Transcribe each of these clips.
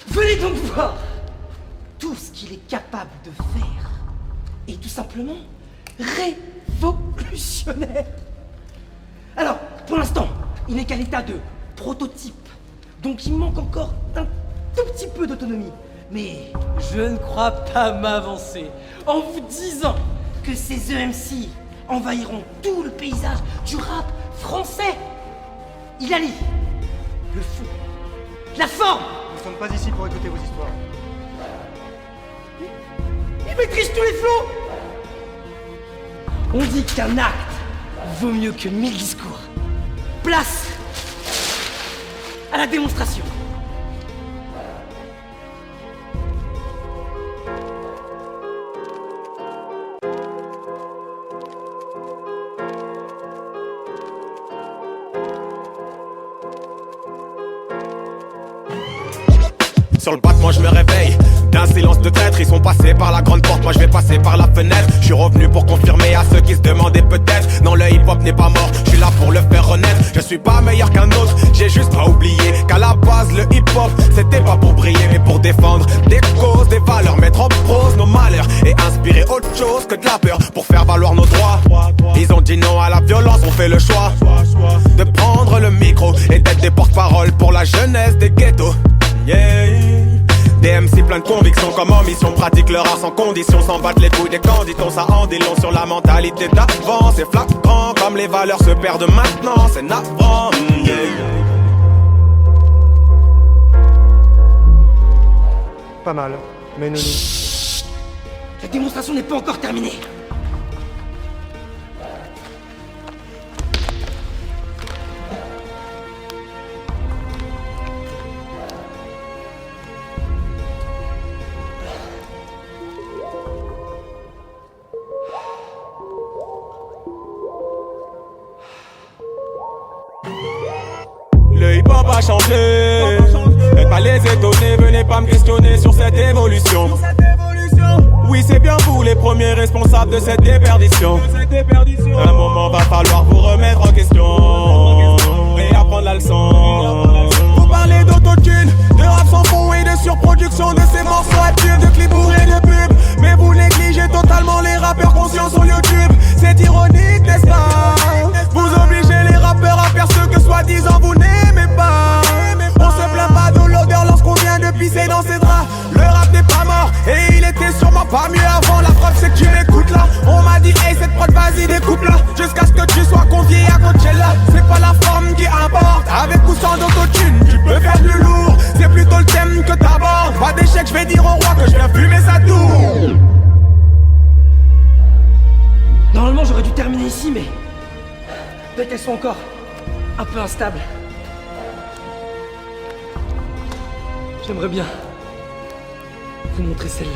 Venez donc voir tout ce qu'il est capable de faire. Et tout simplement révolutionnaire. Alors, pour l'instant, il n'est qu'à l'état de prototype. Donc il manque encore un tout petit peu d'autonomie. Mais je ne crois pas m'avancer en vous disant que ces EMC envahiront tout le paysage du rap français. Il allie le fond, la forme. Nous ne sommes pas ici pour écouter vos histoires. Il maîtrise tous les flots. On dit qu'un acte vaut mieux que 1000 discours. Place à la démonstration. Sur le battement je me réveille d'un silence de traître. Ils sont passés par la grande porte, moi je vais passer par la fenêtre. Je suis revenu pour confirmer à ceux qui se demandaient peut-être. Non, le hip-hop n'est pas mort, je suis là pour le faire renaître. Je suis pas meilleur qu'un autre, j'ai juste pas oublié qu'à la base le hip-hop c'était pas pour briller mais pour défendre des causes, des valeurs, mettre en prose nos malheurs et inspirer autre chose que de la peur pour faire valoir nos droits. Ils ont dit non à la violence, on fait le choix de prendre le micro et d'être des porte-paroles pour la jeunesse des ghettos. Yeah. Des MC plein de convictions comme en mission, pratique leur art sans condition, s'en battent les couilles des candidats, ça en dit long sur la mentalité d'avant. C'est flagrant comme les valeurs se perdent maintenant, c'est navrant. Yeah. Pas mal, mais nous... Chut. La démonstration n'est pas encore terminée. Le hip-hop a changé. Faites pas les étonner, venez pas me questionner sur cette évolution. Oui, c'est bien vous les premiers responsables de cette déperdition. Un moment va falloir vous remettre en question et apprendre la leçon. Vous parlez d'autotune, de rap sans fond et de surproduction de ces morceaux à tube, de clips bourrés de pubs. Mais vous négligez totalement les rappeurs conscients sur YouTube. C'est ironique, n'est-ce pas? Vous obligez les rappeurs à faire ce que soi-disant vous n'aimez pas. On se plaint pas de l'odeur lorsqu'on vient de pisser dans ses draps. Le rap n'est pas mort et il était sûrement pas mieux avant. La preuve c'est que tu m'écoutes là. On m'a dit hey cette prod vas-y découpe-la jusqu'à ce que tu sois convié à Coachella. C'est pas la forme qui importe, avec ou sans d'autotune tu peux faire du lourd. C'est plutôt le thème que t'abordes. Pas d'échec, je vais dire au roi que je viens fumer sa tour. Normalement j'aurais dû terminer ici mais peut-être qu'elles sont encore un peu instables. J'aimerais bien vous montrer celle-là.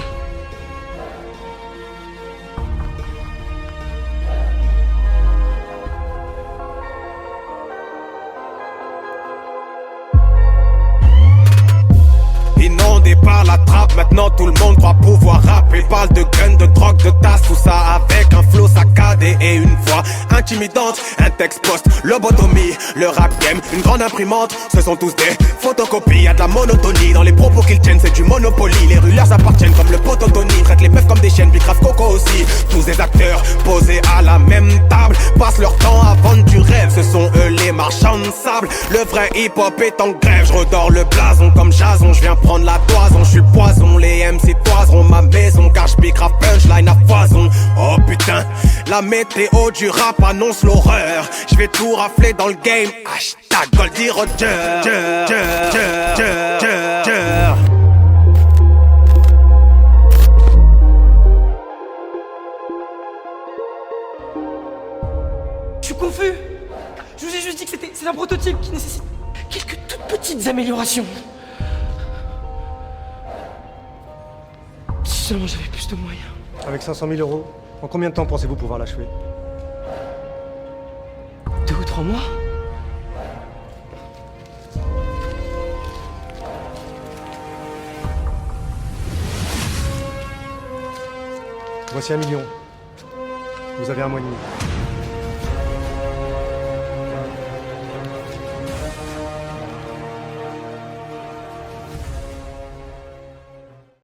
Inondé par la trappe, maintenant tout le monde croit pouvoir rapper. Parle de guns, de drogue, de tasse, tout ça avec un flow saccadé et une voix intimidante. Un texte post, lobotomie, le rap game, une grande imprimante. Ce sont tous des photocopies, y'a de la monotonie dans les propos qu'ils tiennent, c'est du monopoly. Les rues leur appartiennent comme le pototony, traitent les meufs comme des chiennes, puis grave coco aussi. Tous des acteurs posés à la même table passent leur temps à vendre du rêve. Ce sont eux les marchands de sable. Le vrai hip-hop est en grève, je redors le blason comme Jason. Je viens prendre la toison, je suis le poison. Les MC toiseront ma maison car je pique rap punchline à foison. Oh putain, la météo du rap annonce l'horreur. Je vais tout rafler dans le game. Hashtag Goldie Roger. Je suis confus. Je vous ai juste dit que c'est un prototype qui nécessite quelques toutes petites améliorations. Si seulement j'avais plus de moyens. Avec 500 000 euros, en combien de temps pensez-vous pouvoir l'achever? 2 ou 3 mois. Voici 1 million. Vous avez un mois et demi.